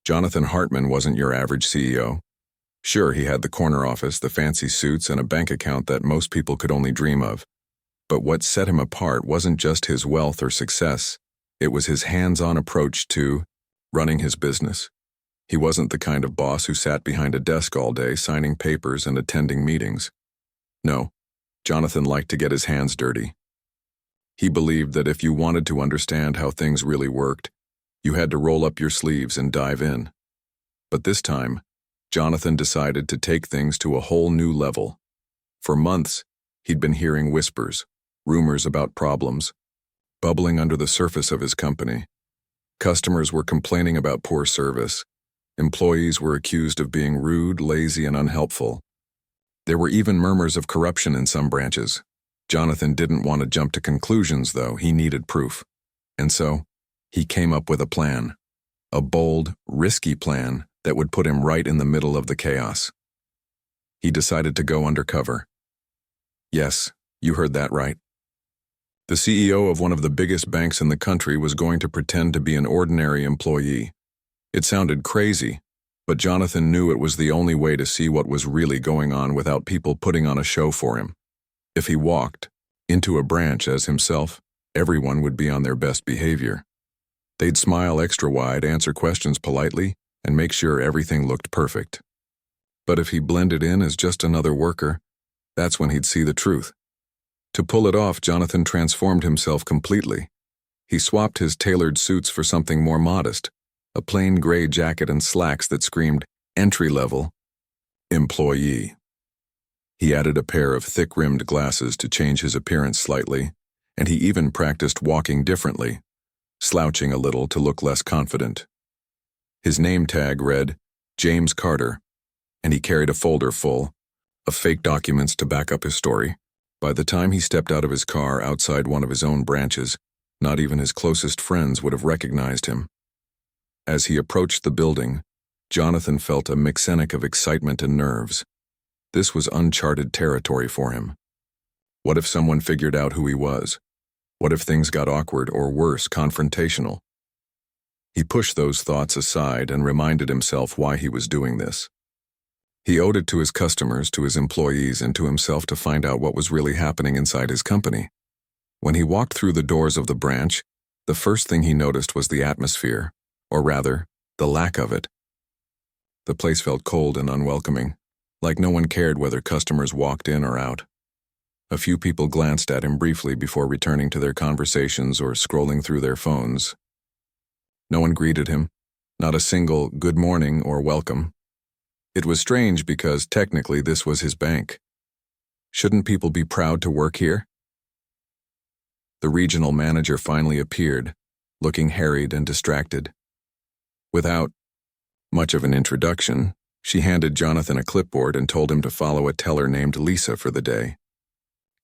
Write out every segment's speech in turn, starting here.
Jonathan Hartman wasn't your average CEO. Sure, he had the corner office, the fancy suits, and a bank account that most people could only dream of. But what set him apart wasn't just his wealth or success. It was his hands-on approach to running his business. He wasn't the kind of boss who sat behind a desk all day signing papers and attending meetings. No, Jonathan liked to get his hands dirty. He believed that if you wanted to understand how things really worked, you had to roll up your sleeves and dive in. But this time, Jonathan decided to take things to a whole new level. For months, he'd been hearing whispers, rumors about problems, bubbling under the surface of his company. Customers were complaining about poor service. Employees were accused of being rude, lazy, and unhelpful. There were even murmurs of corruption in some branches. Jonathan didn't want to jump to conclusions, though. He needed proof. And so, he came up with a plan. A bold, risky plan that would put him right in the middle of the chaos. He decided to go undercover. Yes, you heard that right. The CEO of one of the biggest banks in the country was going to pretend to be an ordinary employee. It sounded crazy, but Jonathan knew it was the only way to see what was really going on without people putting on a show for him. If he walked into a branch as himself, everyone would be on their best behavior. They'd smile extra wide, answer questions politely, and make sure everything looked perfect. But if he blended in as just another worker, that's when he'd see the truth. To pull it off, Jonathan transformed himself completely. He swapped his tailored suits for something more modest, a plain gray jacket and slacks that screamed entry-level employee. He added a pair of thick-rimmed glasses to change his appearance slightly, and he even practiced walking differently, slouching a little to look less confident. His name tag read James Carter, and he carried a folder full of fake documents to back up his story. By the time he stepped out of his car outside one of his own branches, not even his closest friends would have recognized him. As he approached the building, Jonathan felt a mixenic of excitement and nerves. This was uncharted territory for him. What if someone figured out who he was? What if things got awkward or worse, confrontational? He pushed those thoughts aside and reminded himself why he was doing this. He owed it to his customers, to his employees, and to himself to find out what was really happening inside his company. When he walked through the doors of the branch, the first thing he noticed was the atmosphere, or rather, the lack of it. The place felt cold and unwelcoming, like no one cared whether customers walked in or out. A few people glanced at him briefly before returning to their conversations or scrolling through their phones. No one greeted him, not a single good morning or welcome. It was strange because technically this was his bank. Shouldn't people be proud to work here? The regional manager finally appeared, looking harried and distracted. Without much of an introduction, she handed Jonathan a clipboard and told him to follow a teller named Lisa for the day.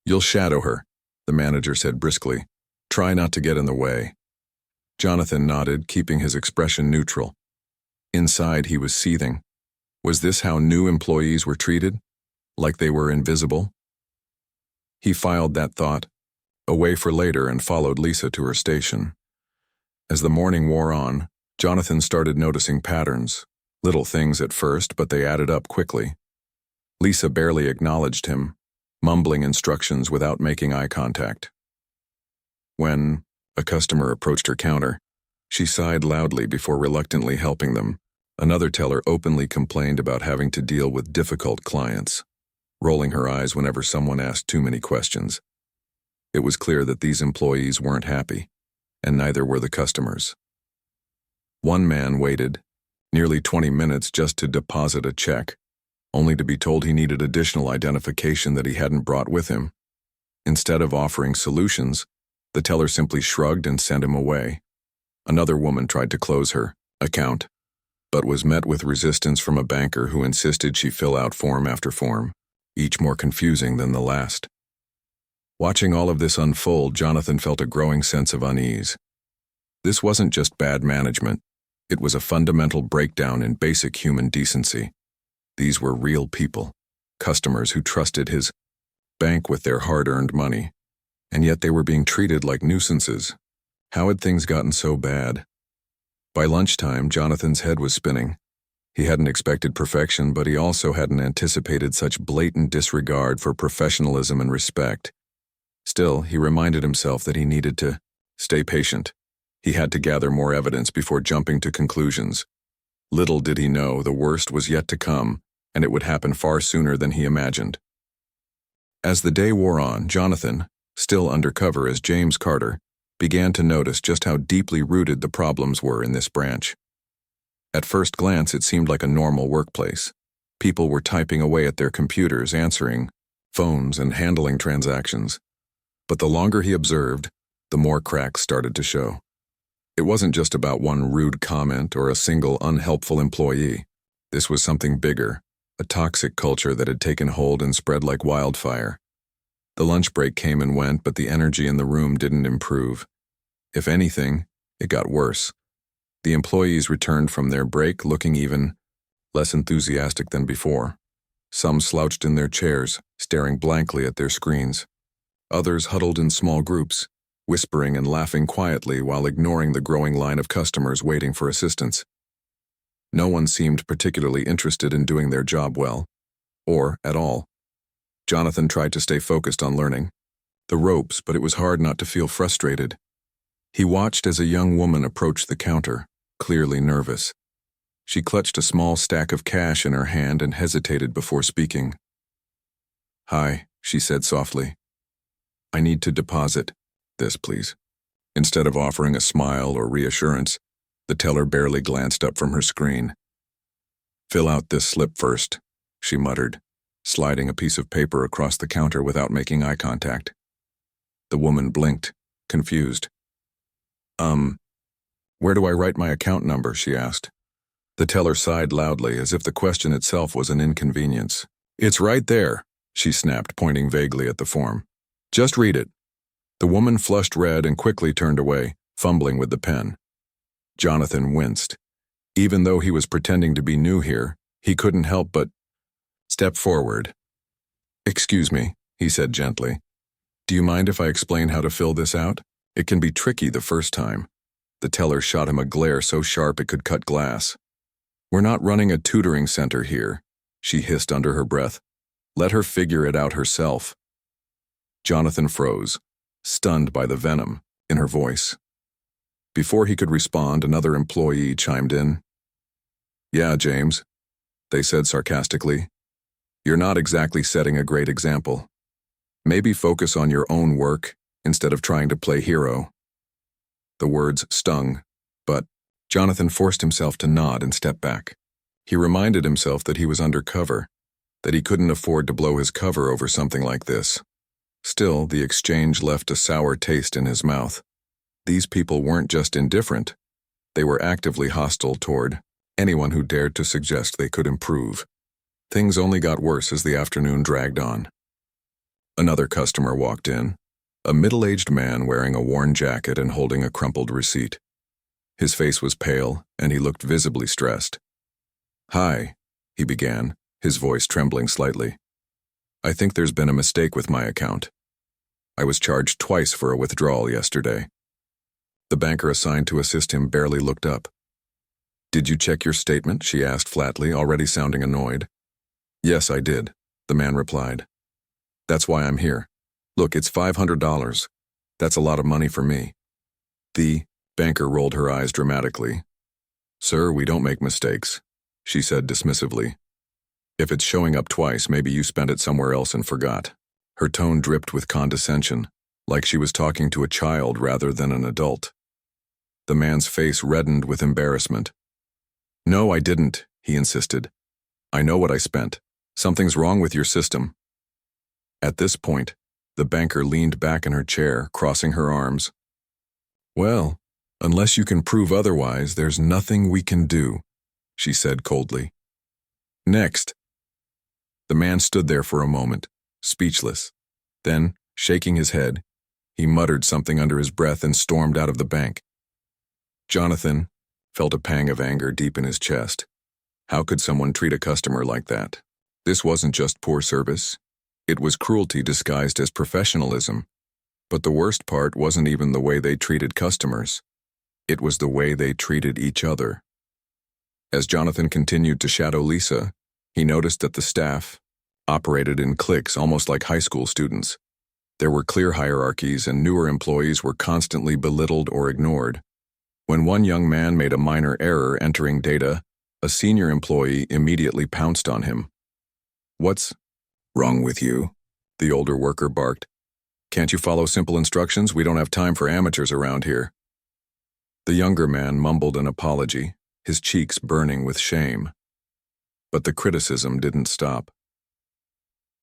"You'll shadow her," the manager said briskly. "Try not to get in the way." Jonathan nodded, keeping his expression neutral. Inside, he was seething. Was this how new employees were treated? Like they were invisible? He filed that thought away for later and followed Lisa to her station. As the morning wore on, Jonathan started noticing patterns. Little things at first, but they added up quickly. Lisa barely acknowledged him, mumbling instructions without making eye contact. When a customer approached her counter, she sighed loudly before reluctantly helping them. Another teller openly complained about having to deal with difficult clients, rolling her eyes whenever someone asked too many questions. It was clear that these employees weren't happy, and neither were the customers. One man waited nearly 20 minutes just to deposit a check, only to be told he needed additional identification that he hadn't brought with him. Instead of offering solutions, the teller simply shrugged and sent him away. Another woman tried to close her account, but was met with resistance from a banker who insisted she fill out form after form, each more confusing than the last. Watching all of this unfold, Jonathan felt a growing sense of unease. This wasn't just bad management. It was a fundamental breakdown in basic human decency. These were real people, customers who trusted his bank with their hard-earned money, and yet they were being treated like nuisances. How had things gotten so bad? By lunchtime, Jonathan's head was spinning. He hadn't expected perfection, but he also hadn't anticipated such blatant disregard for professionalism and respect. Still, he reminded himself that he needed to stay patient. He had to gather more evidence before jumping to conclusions. Little did he know the worst was yet to come, and it would happen far sooner than he imagined. As the day wore on, Jonathan, still undercover as James Carter, began to notice just how deeply rooted the problems were in this branch. At first glance, it seemed like a normal workplace. People were typing away at their computers, answering phones and handling transactions. But the longer he observed, the more cracks started to show. It wasn't just about one rude comment or a single unhelpful employee. This was something bigger, a toxic culture that had taken hold and spread like wildfire. The lunch break came and went, but the energy in the room didn't improve. If anything, it got worse. The employees returned from their break looking even less enthusiastic than before. Some slouched in their chairs, staring blankly at their screens. Others huddled in small groups, whispering and laughing quietly while ignoring the growing line of customers waiting for assistance. No one seemed particularly interested in doing their job well, or at all. Jonathan tried to stay focused on learning the ropes, but it was hard not to feel frustrated. He watched as a young woman approached the counter, clearly nervous. She clutched a small stack of cash in her hand and hesitated before speaking. "Hi," she said softly. "I need to deposit this, please." Instead of offering a smile or reassurance, the teller barely glanced up from her screen. "Fill out this slip first," she muttered, sliding a piece of paper across the counter without making eye contact. The woman blinked, confused. Where do I write my account number?" she asked. The teller sighed loudly, as if the question itself was an inconvenience. "It's right there," she snapped, pointing vaguely at the form. "Just read it." The woman flushed red and quickly turned away, fumbling with the pen. Jonathan winced. Even though he was pretending to be new here, he couldn't help but step forward. "Excuse me," he said gently. "Do you mind if I explain how to fill this out? It can be tricky the first time." The teller shot him a glare so sharp it could cut glass. "We're not running a tutoring center here," she hissed under her breath. "Let her figure it out herself." Jonathan froze, stunned by the venom in her voice. Before he could respond, another employee chimed in. "Yeah, James," they said sarcastically. "You're not exactly setting a great example. Maybe focus on your own work instead of trying to play hero." The words stung, but Jonathan forced himself to nod and step back. He reminded himself that he was undercover, that he couldn't afford to blow his cover over something like this. Still, the exchange left a sour taste in his mouth. These people weren't just indifferent. They were actively hostile toward anyone who dared to suggest they could improve. Things only got worse as the afternoon dragged on. Another customer walked in, a middle-aged man wearing a worn jacket and holding a crumpled receipt. His face was pale, and he looked visibly stressed. "Hi," he began, his voice trembling slightly. "I think there's been a mistake with my account. I was charged twice for a withdrawal yesterday." The banker assigned to assist him barely looked up. "Did you check your statement?" she asked flatly, already sounding annoyed. "Yes, I did," the man replied. "That's why I'm here. Look, it's $500. That's a lot of money for me." The banker rolled her eyes dramatically. "Sir, we don't make mistakes," she said dismissively. "If it's showing up twice, maybe you spent it somewhere else and forgot." Her tone dripped with condescension, like she was talking to a child rather than an adult. The man's face reddened with embarrassment. "No, I didn't," he insisted. "I know what I spent. Something's wrong with your system." At this point, the banker leaned back in her chair, crossing her arms. "Well, unless you can prove otherwise, there's nothing we can do," she said coldly. "Next." The man stood there for a moment, speechless. Then, shaking his head, he muttered something under his breath and stormed out of the bank. Jonathan felt a pang of anger deep in his chest. How could someone treat a customer like that? This wasn't just poor service. It was cruelty disguised as professionalism. But the worst part wasn't even the way they treated customers. It was the way they treated each other. As Jonathan continued to shadow Lisa, he noticed that the staff operated in cliques almost like high school students. There were clear hierarchies, and newer employees were constantly belittled or ignored. When one young man made a minor error entering data, a senior employee immediately pounced on him. "What's wrong with you?" the older worker barked. "Can't you follow simple instructions? We don't have time for amateurs around here." The younger man mumbled an apology, his cheeks burning with shame. But the criticism didn't stop.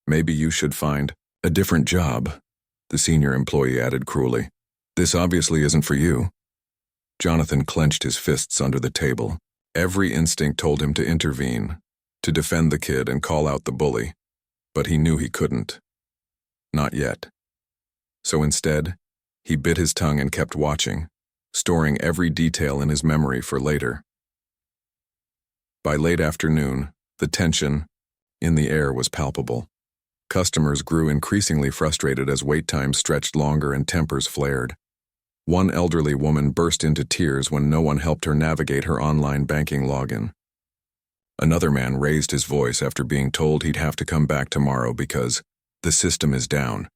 "Maybe you should find a different job," the senior employee added cruelly. "This obviously isn't for you." Jonathan clenched his fists under the table. Every instinct told him to intervene, to defend the kid and call out the bully. But he knew he couldn't. Not yet. So instead, he bit his tongue and kept watching, storing every detail in his memory for later. By late afternoon, the tension in the air was palpable. Customers grew increasingly frustrated as wait times stretched longer and tempers flared. One elderly woman burst into tears when no one helped her navigate her online banking login. Another man raised his voice after being told he'd have to come back tomorrow because the system is down,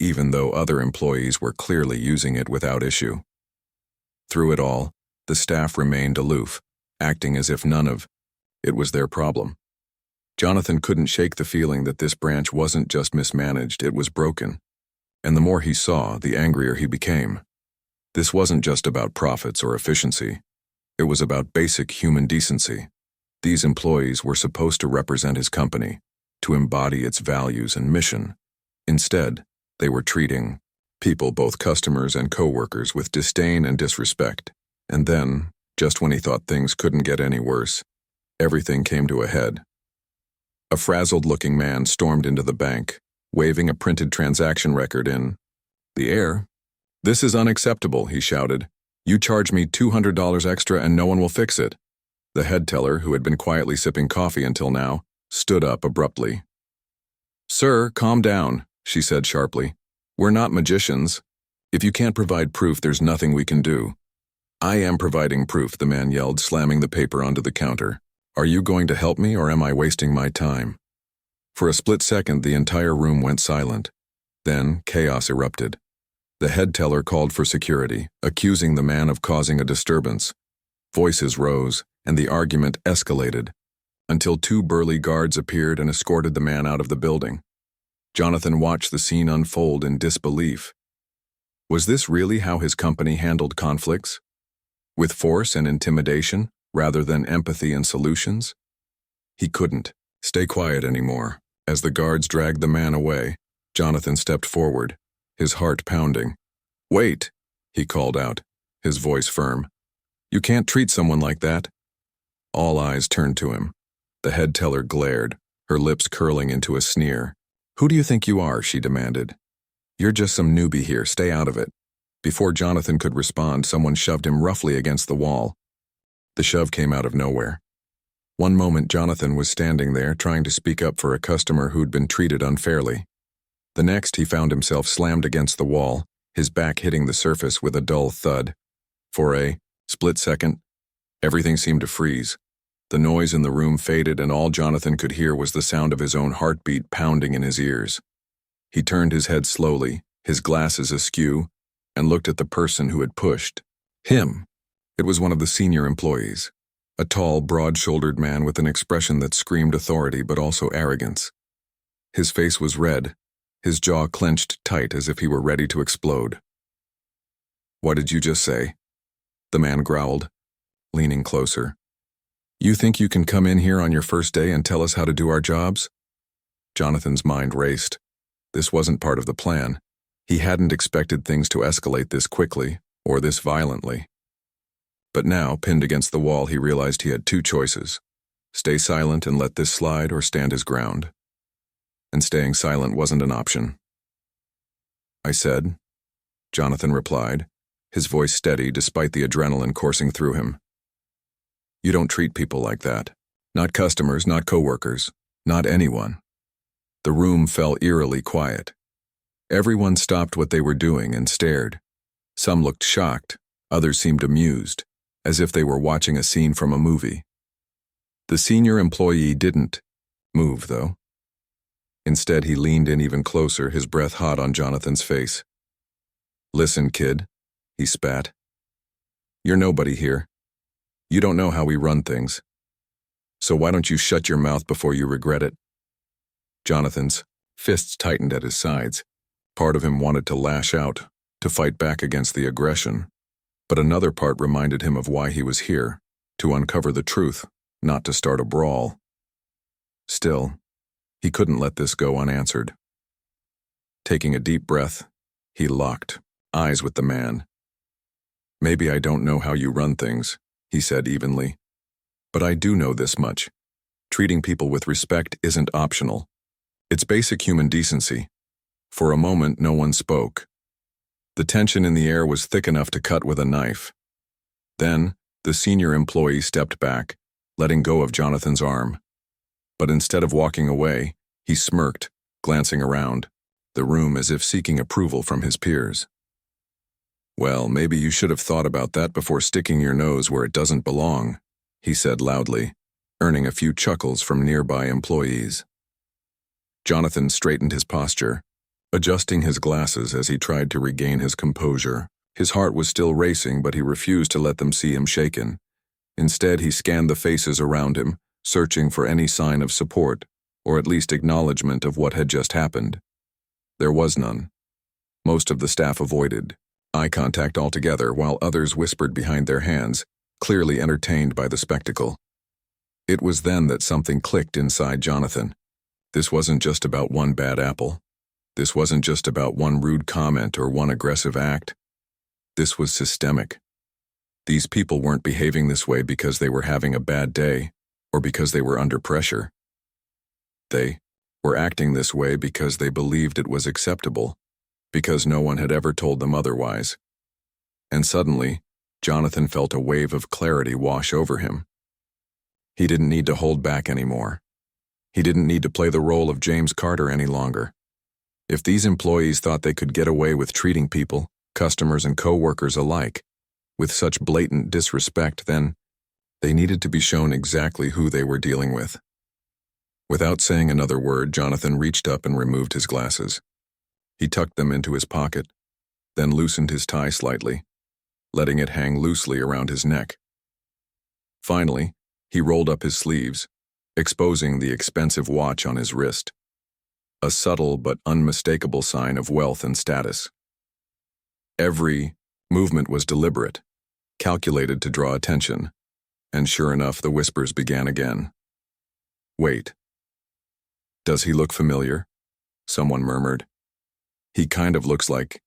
even though other employees were clearly using it without issue. Through it all, the staff remained aloof, acting as if none of it was their problem. Jonathan couldn't shake the feeling that this branch wasn't just mismanaged, it was broken. And the more he saw, the angrier he became. This wasn't just about profits or efficiency. It was about basic human decency. These employees were supposed to represent his company, to embody its values and mission. Instead, they were treating people, both customers and co-workers, with disdain and disrespect. And then, just when he thought things couldn't get any worse, everything came to a head. A frazzled-looking man stormed into the bank, waving a printed transaction record in the air. "This is unacceptable," he shouted. "You charge me $200 extra and no one will fix it." The head teller, who had been quietly sipping coffee until now, stood up abruptly. "Sir, calm down," she said sharply. "We're not magicians. If you can't provide proof, there's nothing we can do." "I am providing proof," the man yelled, slamming the paper onto the counter. "Are you going to help me or am I wasting my time?" For a split second, the entire room went silent. Then chaos erupted. The head teller called for security, accusing the man of causing a disturbance. Voices rose, and the argument escalated, until two burly guards appeared and escorted the man out of the building. Jonathan watched the scene unfold in disbelief. Was this really how his company handled conflicts? With force and intimidation, rather than empathy and solutions? He couldn't stay quiet anymore. As the guards dragged the man away, Jonathan stepped forward, his heart pounding. "Wait," he called out, his voice firm. "You can't treat someone like that." All eyes turned to him. The head teller glared, her lips curling into a sneer. "Who do you think you are?" she demanded. "You're just some newbie here, stay out of it." Before Jonathan could respond, someone shoved him roughly against the wall. The shove came out of nowhere. One moment Jonathan was standing there trying to speak up for a customer who'd been treated unfairly. The next he found himself slammed against the wall, his back hitting the surface with a dull thud. For a split second, everything seemed to freeze. The noise in the room faded and all Jonathan could hear was the sound of his own heartbeat pounding in his ears. He turned his head slowly, his glasses askew, and looked at the person who had pushed him. It was one of the senior employees, a tall, broad-shouldered man with an expression that screamed authority but also arrogance. His face was red, his jaw clenched tight as if he were ready to explode. "What did you just say?" the man growled, leaning closer. "You think you can come in here on your first day and tell us how to do our jobs?" Jonathan's mind raced. This wasn't part of the plan. He hadn't expected things to escalate this quickly or this violently. But now, pinned against the wall, he realized he had two choices: stay silent and let this slide or stand his ground. And staying silent wasn't an option. "I said," Jonathan replied, his voice steady despite the adrenaline coursing through him. "You don't treat people like that. Not customers, not coworkers, not anyone." The room fell eerily quiet. Everyone stopped what they were doing and stared. Some looked shocked, Others seemed amused, as if they were watching a scene from a movie. The senior employee didn't move, though. Instead, he leaned in even closer, his breath hot on Jonathan's face. "Listen, kid," he spat. "You're nobody here. You don't know how we run things. So why don't you shut your mouth before you regret it?" Jonathan's fists tightened at his sides. Part of him wanted to lash out, to fight back against the aggression. But another part reminded him of why he was here, to uncover the truth, not to start a brawl. Still, he couldn't let this go unanswered. Taking a deep breath, he locked eyes with the man. "Maybe I don't know how you run things," he said evenly. "But I do know this much. Treating people with respect isn't optional. It's basic human decency." For a moment, no one spoke. The tension in the air was thick enough to cut with a knife. Then, the senior employee stepped back, letting go of Jonathan's arm. But instead of walking away, he smirked, glancing around the room as if seeking approval from his peers. "Well, maybe you should have thought about that before sticking your nose where it doesn't belong," he said loudly, earning a few chuckles from nearby employees. Jonathan straightened his posture, adjusting his glasses as he tried to regain his composure. His heart was still racing, but he refused to let them see him shaken. Instead, he scanned the faces around him, searching for any sign of support, or at least acknowledgement of what had just happened. There was none. Most of the staff avoided eye contact altogether, while others whispered behind their hands, clearly entertained by the spectacle. It was then that something clicked inside Jonathan. This wasn't just about one bad apple. This wasn't just about one rude comment or one aggressive act. This was systemic. These people weren't behaving this way because they were having a bad day or because they were under pressure. They were acting this way because they believed it was acceptable, because no one had ever told them otherwise. And suddenly, Jonathan felt a wave of clarity wash over him. He didn't need to hold back anymore. He didn't need to play the role of James Carter any longer. If these employees thought they could get away with treating people, customers and co-workers alike, with such blatant disrespect, then they needed to be shown exactly who they were dealing with. Without saying another word, Jonathan reached up and removed his glasses. He tucked them into his pocket, then loosened his tie slightly, letting it hang loosely around his neck. Finally, he rolled up his sleeves, exposing the expensive watch on his wrist. A subtle but unmistakable sign of wealth and status. Every movement was deliberate, calculated to draw attention, and sure enough, the whispers began again. "Wait. Does he look familiar?" someone murmured. "He kind of looks like..."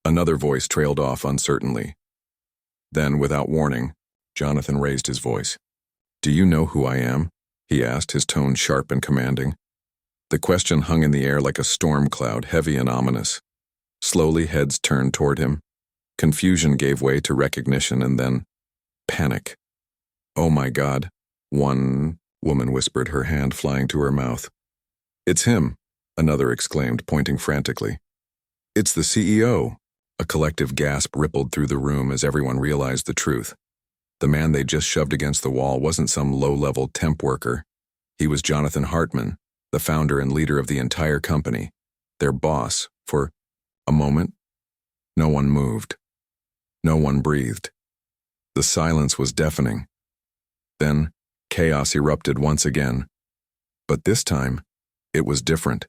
Another voice trailed off uncertainly. Then, without warning, Jonathan raised his voice. "Do you know who I am?" he asked, his tone sharp and commanding. The question hung in the air like a storm cloud, heavy and ominous. Slowly, heads turned toward him. Confusion gave way to recognition and then panic. "Oh my God," one woman whispered, her hand flying to her mouth. "It's him," another exclaimed, pointing frantically. "It's the CEO." A collective gasp rippled through the room as everyone realized the truth. The man they just shoved against the wall wasn't some low-level temp worker. He was Jonathan Hartman, the founder and leader of the entire company, their boss. For a moment, no one moved. No one breathed. The silence was deafening. Then, chaos erupted once again. But this time, it was different.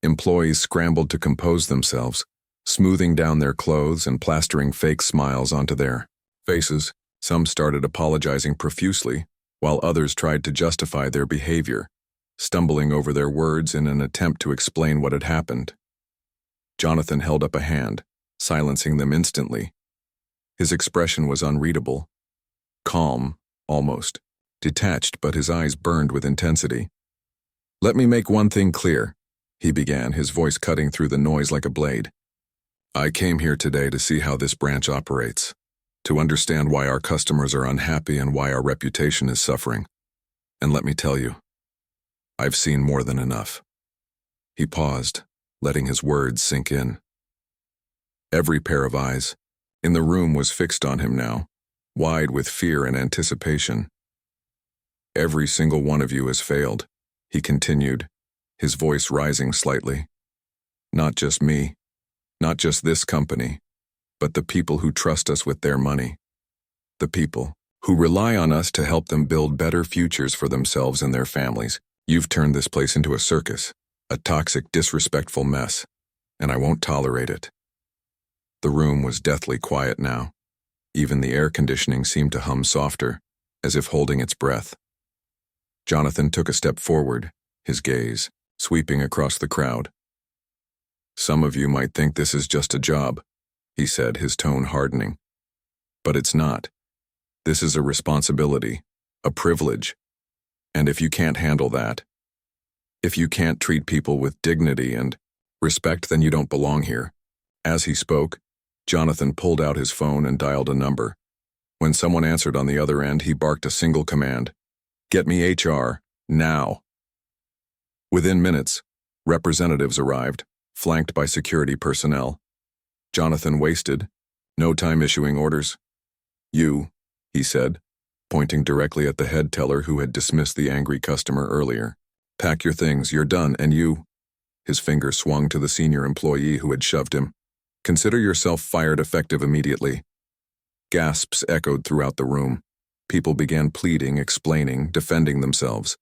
Employees scrambled to compose themselves, smoothing down their clothes and plastering fake smiles onto their faces. Some started apologizing profusely, while others tried to justify their behavior, stumbling over their words in an attempt to explain what had happened. Jonathan held up a hand, silencing them instantly. His expression was unreadable. Calm, almost. Detached, but his eyes burned with intensity. "Let me make one thing clear," he began, his voice cutting through the noise like a blade. "I came here today to see how this branch operates, to understand why our customers are unhappy and why our reputation is suffering. And let me tell you, I've seen more than enough." He paused, letting his words sink in. Every pair of eyes, In the room was fixed on him now, wide with fear and anticipation. "Every single one of you has failed," he continued, his voice rising slightly. "Not just me, not just this company, but the people who trust us with their money. The people who rely on us to help them build better futures for themselves and their families. You've turned this place into a circus, a toxic, disrespectful mess, and I won't tolerate it." The room was deathly quiet now. Even the air conditioning seemed to hum softer, as if holding its breath. Jonathan took a step forward, his gaze sweeping across the crowd. "Some of you might think this is just a job," he said, his tone hardening. "But it's not. This is a responsibility, a privilege. And if you can't handle that, if you can't treat people with dignity and respect, then you don't belong here." As he spoke, Jonathan pulled out his phone and dialed a number. When someone answered on the other end, he barked a single command: "Get me HR, now." Within minutes, representatives arrived, flanked by security personnel. Jonathan wasted no time issuing orders. "You," he said, pointing directly at the head teller who had dismissed the angry customer earlier. "Pack your things, you're done, and you," his finger swung to the senior employee who had shoved him, "consider yourself fired effective immediately." Gasps echoed throughout the room. People began pleading, explaining, defending themselves.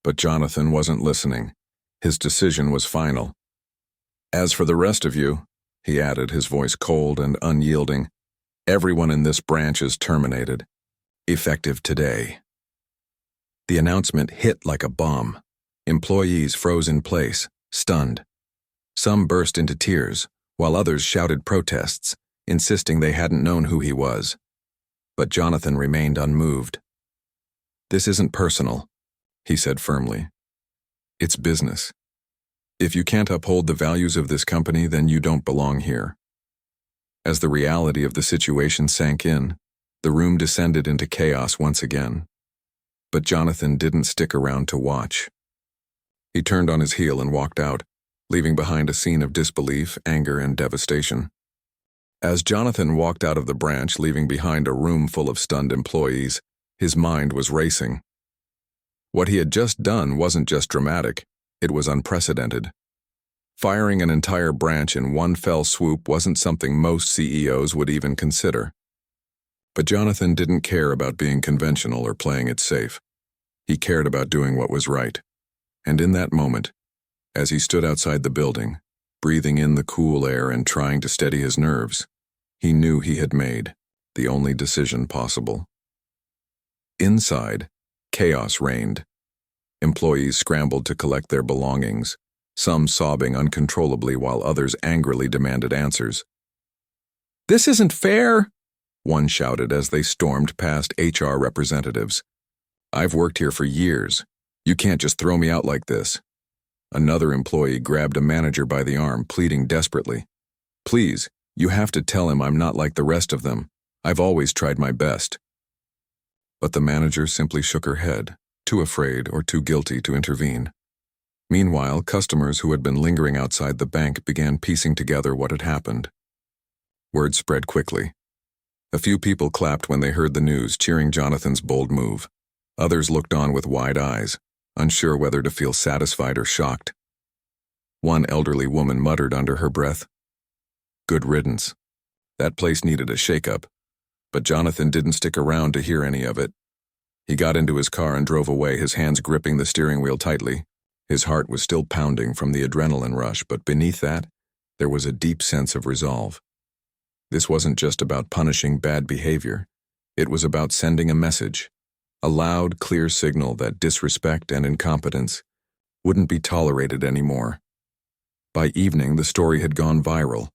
But Jonathan wasn't listening. His decision was final. "As for the rest of you," he added, his voice cold and unyielding, "everyone in this branch is terminated. Effective today." The announcement hit like a bomb. Employees froze in place, stunned. Some burst into tears, while others shouted protests, insisting they hadn't known who he was. But Jonathan remained unmoved. "This isn't personal," he said firmly. "It's business. If you can't uphold the values of this company, then you don't belong here." As the reality of the situation sank in, the room descended into chaos once again. But Jonathan didn't stick around to watch. He turned on his heel and walked out, leaving behind a scene of disbelief, anger, and devastation. As Jonathan walked out of the branch, leaving behind a room full of stunned employees, his mind was racing. What he had just done wasn't just dramatic, it was unprecedented. Firing an entire branch in one fell swoop wasn't something most CEOs would even consider. But Jonathan didn't care about being conventional or playing it safe. He cared about doing what was right. And in that moment, as he stood outside the building, breathing in the cool air and trying to steady his nerves, he knew he had made the only decision possible. Inside, chaos reigned. Employees scrambled to collect their belongings, some sobbing uncontrollably while others angrily demanded answers. "This isn't fair," one shouted as they stormed past HR representatives. "I've worked here for years. You can't just throw me out like this." Another employee grabbed a manager by the arm, pleading desperately. "Please, you have to tell him I'm not like the rest of them. I've always tried my best." But the manager simply shook her head, too afraid or too guilty to intervene. Meanwhile, customers who had been lingering outside the bank began piecing together what had happened. Word spread quickly. A few people clapped when they heard the news, cheering Jonathan's bold move. Others looked on with wide eyes, unsure whether to feel satisfied or shocked. One elderly woman muttered under her breath, "Good riddance." That place needed a shake-up, but Jonathan didn't stick around to hear any of it. He got into his car and drove away, his hands gripping the steering wheel tightly. His heart was still pounding from the adrenaline rush, but beneath that, there was a deep sense of resolve. This wasn't just about punishing bad behavior. It was about sending a message, a loud, clear signal that disrespect and incompetence wouldn't be tolerated anymore. By evening, the story had gone viral.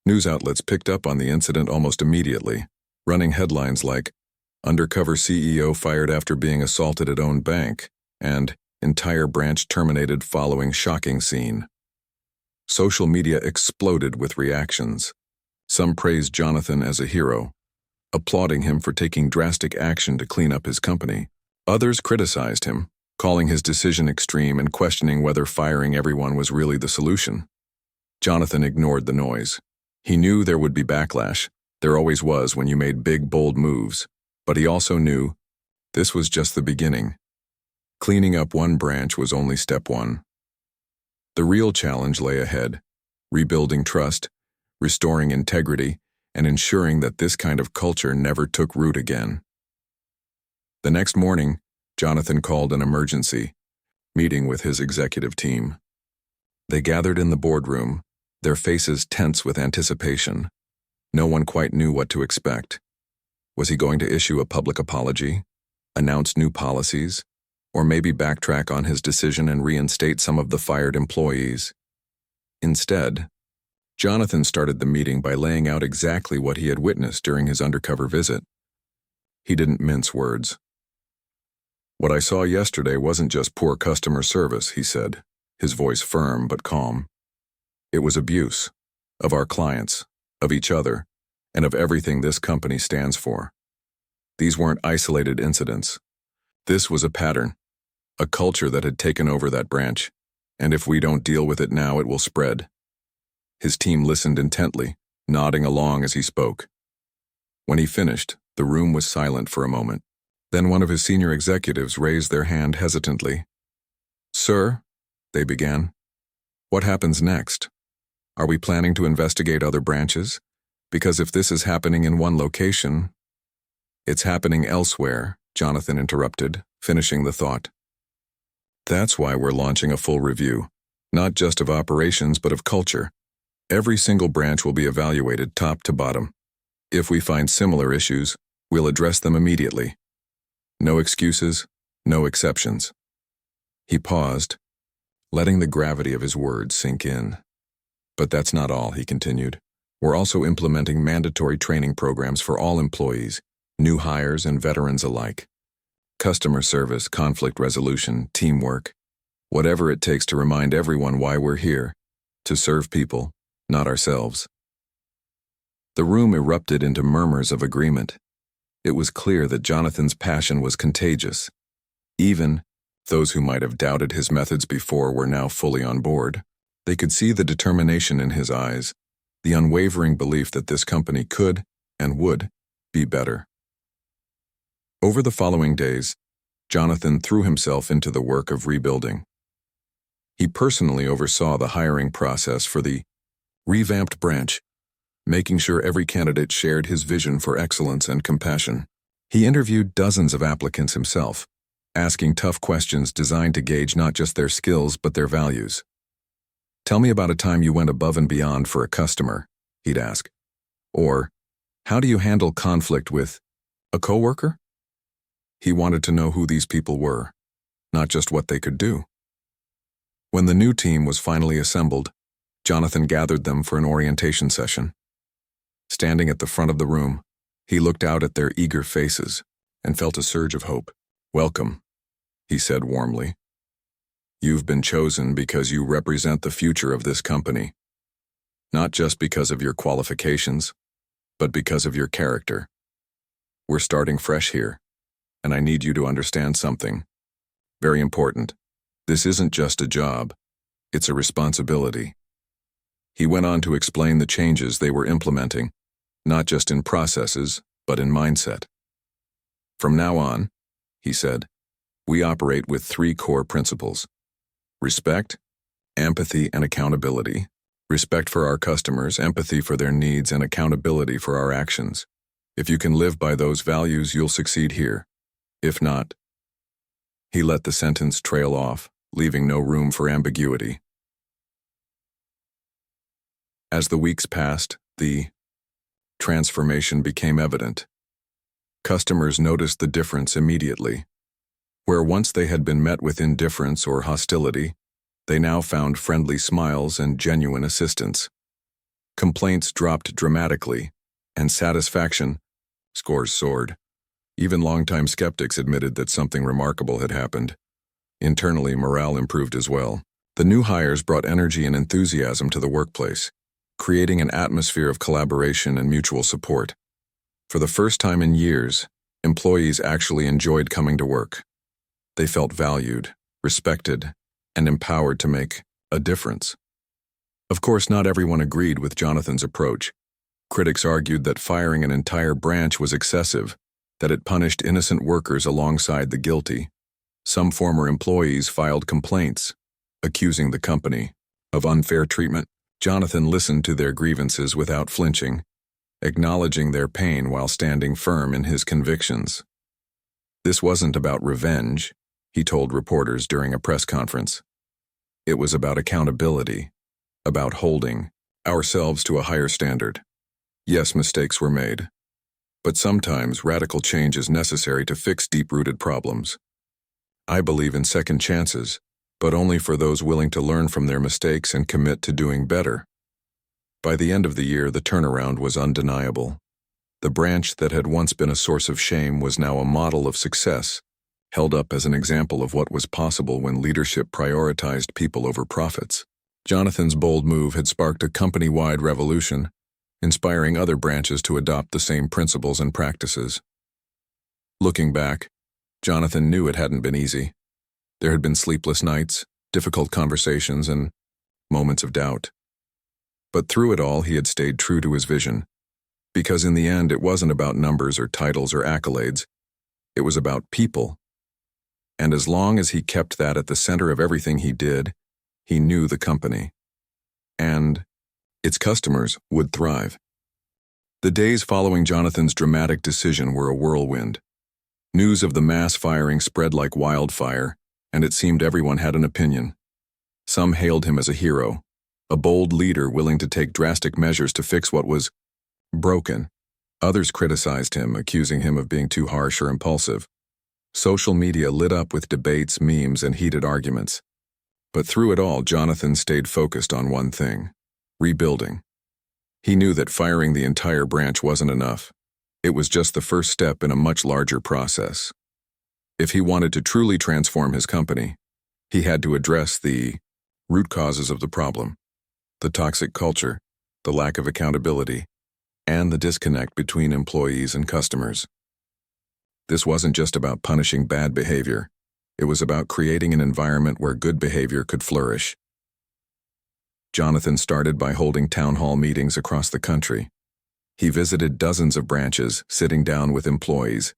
News outlets picked up on the incident almost immediately, running headlines like, "Undercover CEO fired after being assaulted at own bank," and "Entire branch terminated following shocking scene." Social media exploded with reactions. Some praised Jonathan as a hero, applauding him for taking drastic action to clean up his company. Others criticized him, calling his decision extreme and questioning whether firing everyone was really the solution. Jonathan ignored the noise. He knew there would be backlash. There always was when you made big, bold moves. But he also knew this was just the beginning. Cleaning up one branch was only step one. The real challenge lay ahead, rebuilding trust, restoring integrity, and ensuring that this kind of culture never took root again. The next morning, Jonathan called an emergency meeting with his executive team. They gathered in the boardroom, their faces tense with anticipation. No one quite knew what to expect. Was he going to issue a public apology, announce new policies, or maybe backtrack on his decision and reinstate some of the fired employees? Instead, Jonathan started the meeting by laying out exactly what he had witnessed during his undercover visit. He didn't mince words. "What I saw yesterday wasn't just poor customer service," he said, his voice firm but calm. "It was abuse of our clients, of each other, and of everything this company stands for. These weren't isolated incidents. This was a pattern, a culture that had taken over that branch, and if we don't deal with it now, it will spread." His team listened intently, nodding along as he spoke. When he finished, the room was silent for a moment. Then one of his senior executives raised their hand hesitantly. "Sir," they began, "what happens next? Are we planning to investigate other branches? Because if this is happening in one location—" "It's happening elsewhere," Jonathan interrupted, finishing the thought. "That's why we're launching a full review, not just of operations but of culture. Every single branch will be evaluated top to bottom. If we find similar issues, we'll address them immediately. No excuses, no exceptions." He paused, letting the gravity of his words sink in. "But that's not all," he continued. "We're also implementing mandatory training programs for all employees, new hires and veterans alike. Customer service, conflict resolution, teamwork, whatever it takes to remind everyone why we're here, to serve people, not ourselves." The room erupted into murmurs of agreement. It was clear that Jonathan's passion was contagious. Even those who might have doubted his methods before were now fully on board. They could see the determination in his eyes, the unwavering belief that this company could and would be better. Over the following days, Jonathan threw himself into the work of rebuilding. He personally oversaw the hiring process for the revamped branch, making sure every candidate shared his vision for excellence and compassion. He interviewed dozens of applicants himself, asking tough questions designed to gauge not just their skills but their values. "Tell me about a time you went above and beyond for a customer," he'd ask. Or, "How do you handle conflict with a coworker?" He wanted to know who these people were, not just what they could do. When the new team was finally assembled, Jonathan gathered them for an orientation session. Standing at the front of the room, he looked out at their eager faces and felt a surge of hope. "Welcome," he said warmly. "You've been chosen because you represent the future of this company. Not just because of your qualifications, but because of your character. We're starting fresh here, and I need you to understand something. Very important. This isn't just a job, it's a responsibility." He went on to explain the changes they were implementing, not just in processes, but in mindset. "From now on," he said, "we operate with 3 core principles: respect, empathy, and accountability. Respect for our customers, empathy for their needs, and accountability for our actions. If you can live by those values, you'll succeed here. If not—" He let the sentence trail off, leaving no room for ambiguity. As the weeks passed, the transformation became evident. Customers noticed the difference immediately. Where once they had been met with indifference or hostility, they now found friendly smiles and genuine assistance. Complaints dropped dramatically, and satisfaction scores soared. Even longtime skeptics admitted that something remarkable had happened. Internally, morale improved as well. The new hires brought energy and enthusiasm to the workplace, creating an atmosphere of collaboration and mutual support. For the first time in years, employees actually enjoyed coming to work. They felt valued, respected, and empowered to make a difference. Of course, not everyone agreed with Jonathan's approach. Critics argued that firing an entire branch was excessive, that it punished innocent workers alongside the guilty. Some former employees filed complaints, accusing the company of unfair treatment. Jonathan listened to their grievances without flinching, acknowledging their pain while standing firm in his convictions. This wasn't about revenge, he told reporters during a press conference. It was about accountability, about holding ourselves to a higher standard. Yes, mistakes were made, but sometimes radical change is necessary to fix deep-rooted problems. I believe in second chances, but only for those willing to learn from their mistakes and commit to doing better. By the end of the year, the turnaround was undeniable. The branch that had once been a source of shame was now a model of success, held up as an example of what was possible when leadership prioritized people over profits. Jonathan's bold move had sparked a company-wide revolution, inspiring other branches to adopt the same principles and practices. Looking back, Jonathan knew it hadn't been easy. There had been sleepless nights, difficult conversations, and moments of doubt. But through it all, he had stayed true to his vision. Because in the end, it wasn't about numbers or titles or accolades. It was about people. And as long as he kept that at the center of everything he did, he knew the company and its customers would thrive. The days following Jonathan's dramatic decision were a whirlwind. News of the mass firing spread like wildfire, and it seemed everyone had an opinion. Some hailed him as a hero, a bold leader willing to take drastic measures to fix what was broken. Others criticized him, accusing him of being too harsh or impulsive. Social media lit up with debates, memes, and heated arguments. But through it all, Jonathan stayed focused on one thing: rebuilding. He knew that firing the entire branch wasn't enough. It was just the first step in a much larger process. If he wanted to truly transform his company, he had to address the root causes of the problem: the toxic culture, the lack of accountability, and the disconnect between employees and customers. This wasn't just about punishing bad behavior. It was about creating an environment where good behavior could flourish. Jonathan started by holding town hall meetings across the country. He visited dozens of branches, sitting down with employees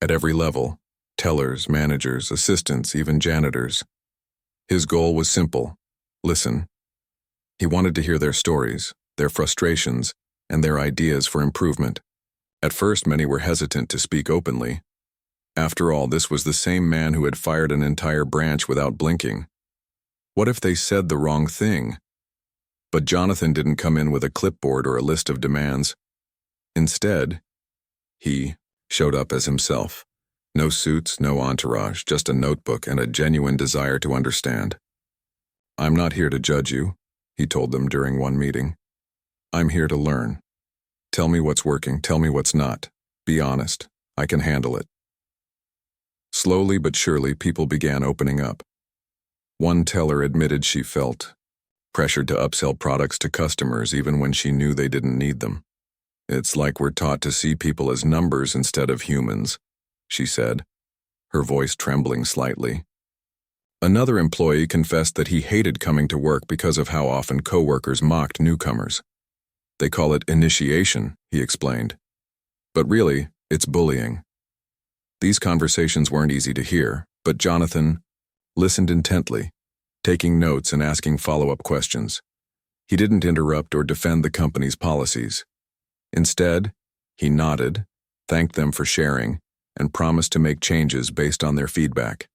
at every level: tellers, managers, assistants, even janitors. His goal was simple: listen. He wanted to hear their stories, their frustrations, and their ideas for improvement. At first, many were hesitant to speak openly. After all, this was the same man who had fired an entire branch without blinking. What if they said the wrong thing? But Jonathan didn't come in with a clipboard or a list of demands. Instead, he showed up as himself. No suits, no entourage, just a notebook and a genuine desire to understand. "I'm not here to judge you," he told them during one meeting. "I'm here to learn. Tell me what's working, tell me what's not. Be honest. I can handle it." Slowly but surely, people began opening up. One teller admitted she felt pressured to upsell products to customers even when she knew they didn't need them. "It's like we're taught to see people as numbers instead of humans," she said, her voice trembling slightly. Another employee confessed that he hated coming to work because of how often coworkers mocked newcomers. "They call it initiation," he explained. "But really, it's bullying." These conversations weren't easy to hear, but Jonathan listened intently, taking notes and asking follow-up questions. He didn't interrupt or defend the company's policies. Instead, he nodded, thanked them for sharing, and promised to make changes based on their feedback.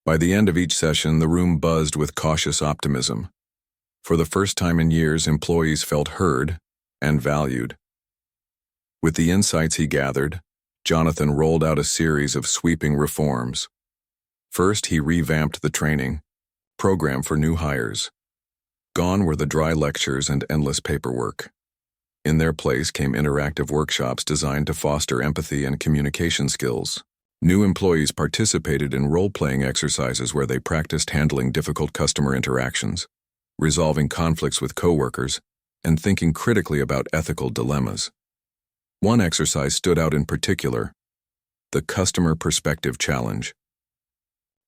By the end of each session, the room buzzed with cautious optimism. For the first time in years, employees felt heard and valued. With the insights he gathered, Jonathan rolled out a series of sweeping reforms. First, he revamped the training program for new hires. Gone were the dry lectures and endless paperwork. In their place came interactive workshops designed to foster empathy and communication skills. New employees participated in role-playing exercises where they practiced handling difficult customer interactions, resolving conflicts with coworkers, and thinking critically about ethical dilemmas. One exercise stood out in particular: the Customer Perspective Challenge.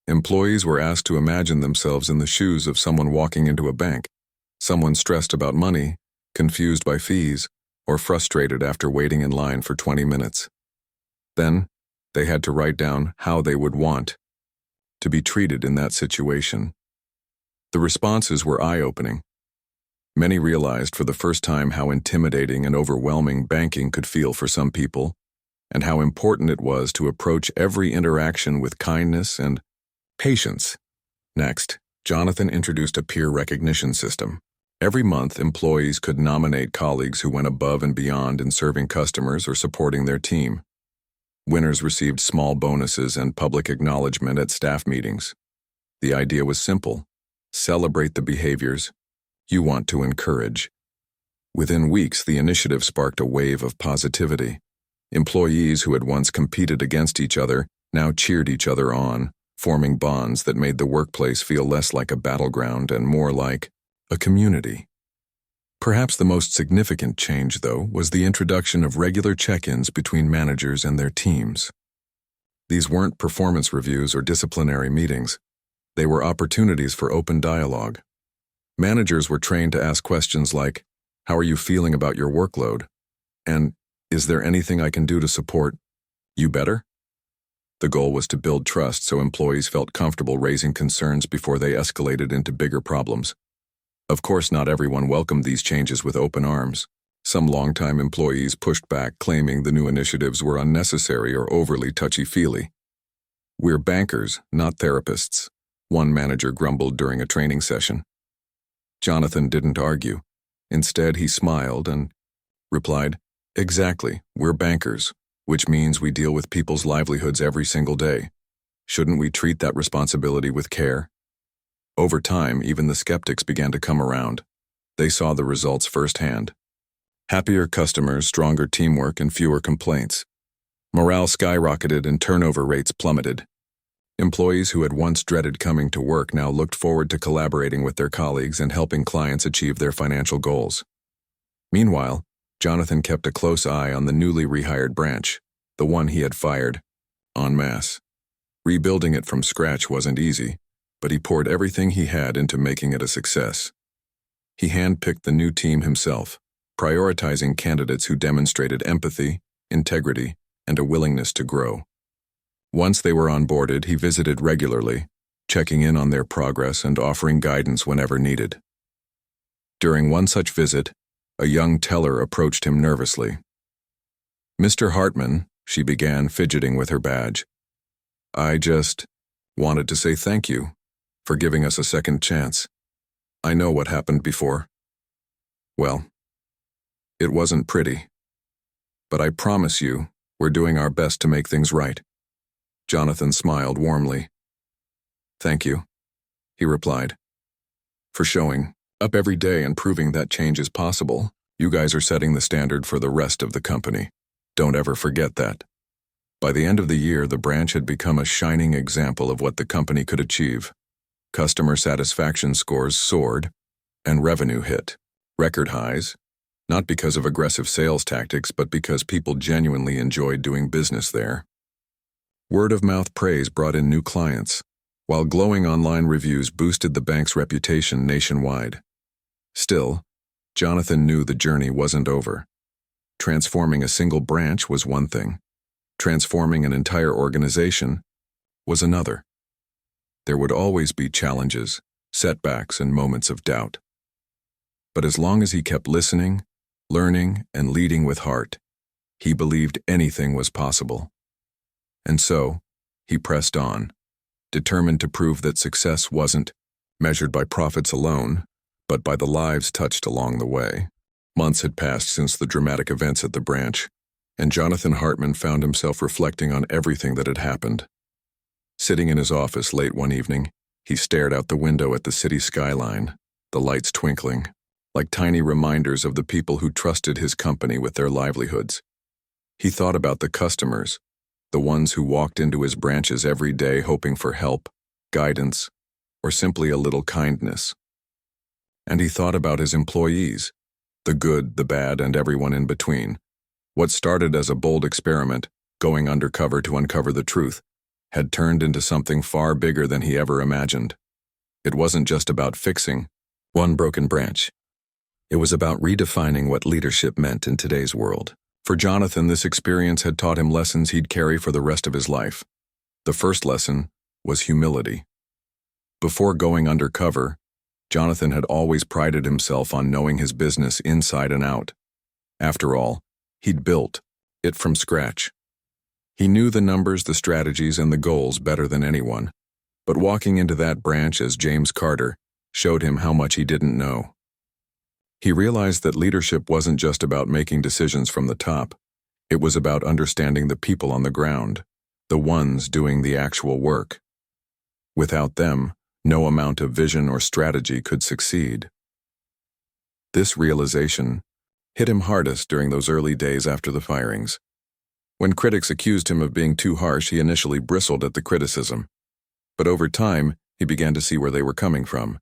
Employees were asked to imagine themselves in the shoes of someone walking into a bank. Someone stressed about money, confused by fees, or frustrated after waiting in line for 20 minutes. Then, they had to write down how they would want to be treated in that situation. The responses were eye-opening. Many realized for the first time how intimidating and overwhelming banking could feel for some people, and how important it was to approach every interaction with kindness and patience. Next, Jonathan introduced a peer recognition system. Every month, employees could nominate colleagues who went above and beyond in serving customers or supporting their team. Winners received small bonuses and public acknowledgement at staff meetings. The idea was simple: celebrate the behaviors you want to encourage. Within weeks, the initiative sparked a wave of positivity. Employees who had once competed against each other now cheered each other on, forming bonds that made the workplace feel less like a battleground and more like a community. Perhaps the most significant change, though, was the introduction of regular check-ins between managers and their teams. These weren't performance reviews or disciplinary meetings. They were opportunities for open dialogue. Managers were trained to ask questions like, "How are you feeling about your workload?" and "Is there anything I can do to support you better?" The goal was to build trust so employees felt comfortable raising concerns before they escalated into bigger problems. Of course, not everyone welcomed these changes with open arms. Some longtime employees pushed back, claiming the new initiatives were unnecessary or overly touchy-feely. "We're bankers, not therapists," one manager grumbled during a training session. Jonathan didn't argue. Instead, he smiled and replied, "Exactly, we're bankers, which means we deal with people's livelihoods every single day. Shouldn't we treat that responsibility with care?" Over time, even the skeptics began to come around. They saw the results firsthand. Happier customers, stronger teamwork, and fewer complaints. Morale skyrocketed and turnover rates plummeted. Employees who had once dreaded coming to work now looked forward to collaborating with their colleagues and helping clients achieve their financial goals. Meanwhile, Jonathan kept a close eye on the newly rehired branch, the one he had fired en masse. Rebuilding it from scratch wasn't easy, but he poured everything he had into making it a success. He handpicked the new team himself, prioritizing candidates who demonstrated empathy, integrity, and a willingness to grow. Once they were onboarded, he visited regularly, checking in on their progress and offering guidance whenever needed. During one such visit, a young teller approached him nervously. "Mr. Hartman," she began, fidgeting with her badge, "I just wanted to say thank you for giving us a second chance. I know what happened before. Well, it wasn't pretty. But I promise you, we're doing our best to make things right." Jonathan smiled warmly. "Thank you," he replied, "for showing up every day and proving that change is possible. You guys are setting the standard for the rest of the company. Don't ever forget that." By the end of the year, the branch had become a shining example of what the company could achieve. Customer satisfaction scores soared, and revenue hit record highs, not because of aggressive sales tactics, but because people genuinely enjoyed doing business there. Word-of-mouth praise brought in new clients, while glowing online reviews boosted the bank's reputation nationwide. Still, Jonathan knew the journey wasn't over. Transforming a single branch was one thing. Transforming an entire organization was another. There would always be challenges, setbacks, and moments of doubt. But as long as he kept listening, learning, and leading with heart, he believed anything was possible. And so, he pressed on, determined to prove that success wasn't measured by profits alone, but by the lives touched along the way. Months had passed since the dramatic events at the branch, and Jonathan Hartman found himself reflecting on everything that had happened. Sitting in his office late one evening, he stared out the window at the city skyline, the lights twinkling, like tiny reminders of the people who trusted his company with their livelihoods. He thought about the customers, the ones who walked into his branches every day hoping for help, guidance, or simply a little kindness. And he thought about his employees, the good, the bad, and everyone in between. What started as a bold experiment, going undercover to uncover the truth, had turned into something far bigger than he ever imagined. It wasn't just about fixing One broken branch. It was about redefining what leadership meant in today's world. For Jonathan, this experience had taught him lessons he'd carry for the rest of his life. The first lesson was humility. Before going undercover, Jonathan had always prided himself on knowing his business inside and out. After all, he'd built it from scratch. He knew the numbers, the strategies, and the goals better than anyone. But walking into that branch as James Carter showed him how much he didn't know. He realized that leadership wasn't just about making decisions from the top. It was about understanding the people on the ground, the ones doing the actual work. Without them, no amount of vision or strategy could succeed. This realization hit him hardest during those early days after the firings. When critics accused him of being too harsh, he initially bristled at the criticism. But over time, he began to see where they were coming from.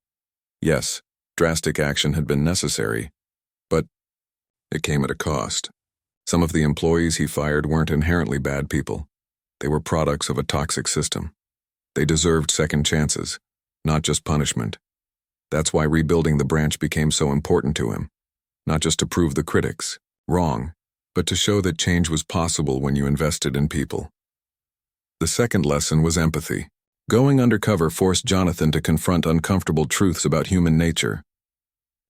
Yes, drastic action had been necessary, but it came at a cost. Some of the employees he fired weren't inherently bad people. They were products of a toxic system. They deserved second chances, not just punishment. That's why rebuilding the branch became so important to him. Not just to prove the critics wrong, but to show that change was possible when you invested in people. The second lesson was empathy. Going undercover forced Jonathan to confront uncomfortable truths about human nature.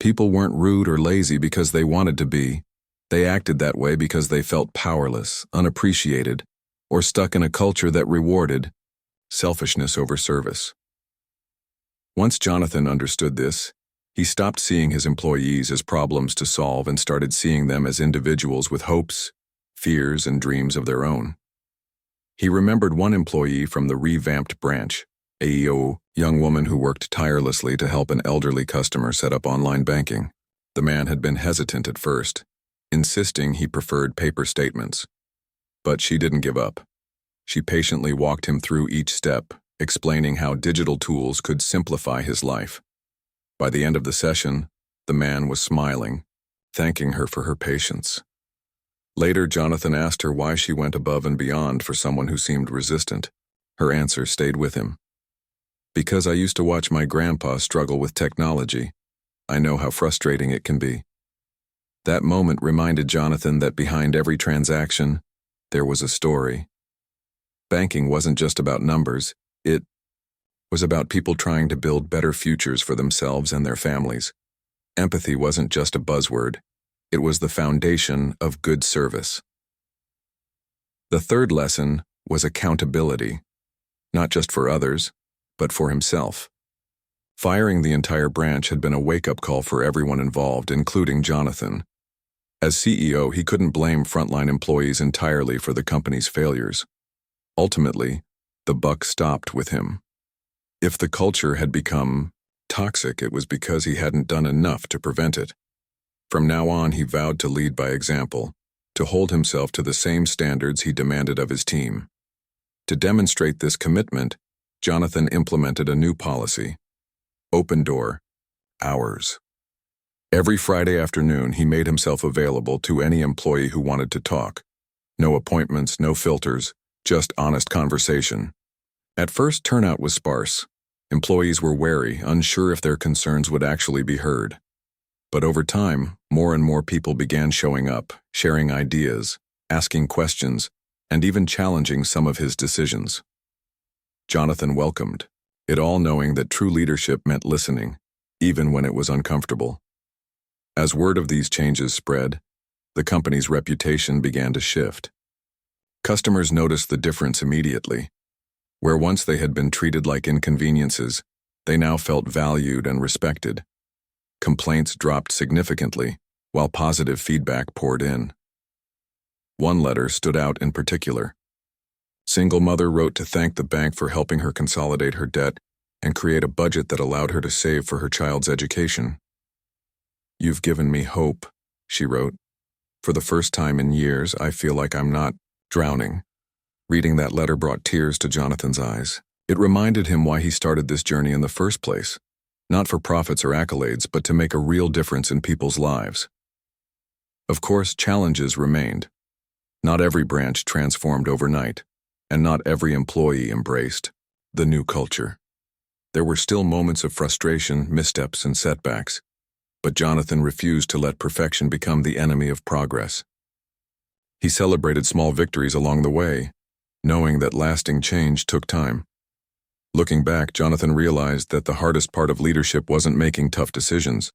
People weren't rude or lazy because they wanted to be. They acted that way because they felt powerless, unappreciated, or stuck in a culture that rewarded selfishness over service. Once Jonathan understood this, he stopped seeing his employees as problems to solve and started seeing them as individuals with hopes, fears, and dreams of their own. He remembered one employee from the revamped branch, a young woman who worked tirelessly to help an elderly customer set up online banking. The man had been hesitant at first, insisting he preferred paper statements. But she didn't give up. She patiently walked him through each step, explaining how digital tools could simplify his life. By the end of the session, the man was smiling, thanking her for her patience. Later, Jonathan asked her why she went above and beyond for someone who seemed resistant. Her answer stayed with him. Because I used to watch my grandpa struggle with technology. I know how frustrating it can be. That moment reminded Jonathan that behind every transaction, there was a story. Banking wasn't just about numbers, it was about people trying to build better futures for themselves and their families. Empathy wasn't just a buzzword, it was the foundation of good service. The third lesson was accountability, not just for others, but for himself. Firing the entire branch had been a wake-up call for everyone involved, including Jonathan. As CEO, he couldn't blame frontline employees entirely for the company's failures. Ultimately, the buck stopped with him. If the culture had become toxic, it was because he hadn't done enough to prevent it. From now on, he vowed to lead by example, to hold himself to the same standards he demanded of his team. To demonstrate this commitment, Jonathan implemented a new policy: open door hours. Every Friday afternoon, he made himself available to any employee who wanted to talk. No appointments, no filters, just honest conversation. At first, turnout was sparse. Employees were wary, unsure if their concerns would actually be heard. But over time, more and more people began showing up, sharing ideas, asking questions, and even challenging some of his decisions. Jonathan welcomed it all, knowing that true leadership meant listening, even when it was uncomfortable. As word of these changes spread, the company's reputation began to shift. Customers noticed the difference immediately. Where once they had been treated like inconveniences, they now felt valued and respected. Complaints dropped significantly, while positive feedback poured in. One letter stood out in particular. Single mother wrote to thank the bank for helping her consolidate her debt and create a budget that allowed her to save for her child's education. "You've given me hope," she wrote. "For the first time in years, I feel like I'm not drowning." Reading that letter brought tears to Jonathan's eyes. It reminded him why he started this journey in the first place, not for profits or accolades, but to make a real difference in people's lives. Of course, challenges remained. Not every branch transformed overnight, and not every employee embraced the new culture. There were still moments of frustration, missteps, and setbacks, but Jonathan refused to let perfection become the enemy of progress. He celebrated small victories along the way, knowing that lasting change took time. Looking back, Jonathan realized that the hardest part of leadership wasn't making tough decisions.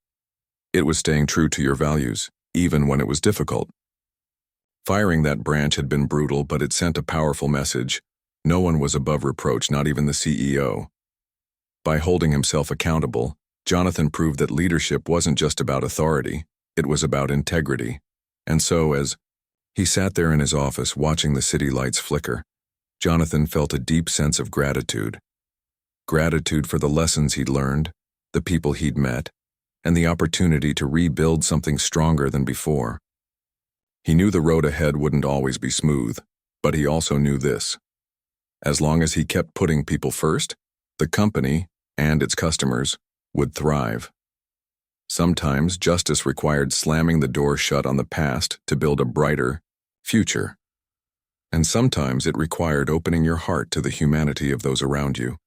It was staying true to your values, even when it was difficult. Firing that branch had been brutal, but it sent a powerful message. No one was above reproach, not even the CEO. By holding himself accountable, Jonathan proved that leadership wasn't just about authority, it was about integrity. And so, as he sat there in his office watching the city lights flicker, Jonathan felt a deep sense of gratitude. Gratitude for the lessons he'd learned, the people he'd met, and the opportunity to rebuild something stronger than before. He knew the road ahead wouldn't always be smooth, but he also knew this. As long as he kept putting people first, the company and its customers would thrive. Sometimes justice required slamming the door shut on the past to build a brighter future. And sometimes it required opening your heart to the humanity of those around you.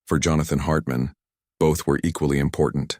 For Jonathan Hartman, both were equally important.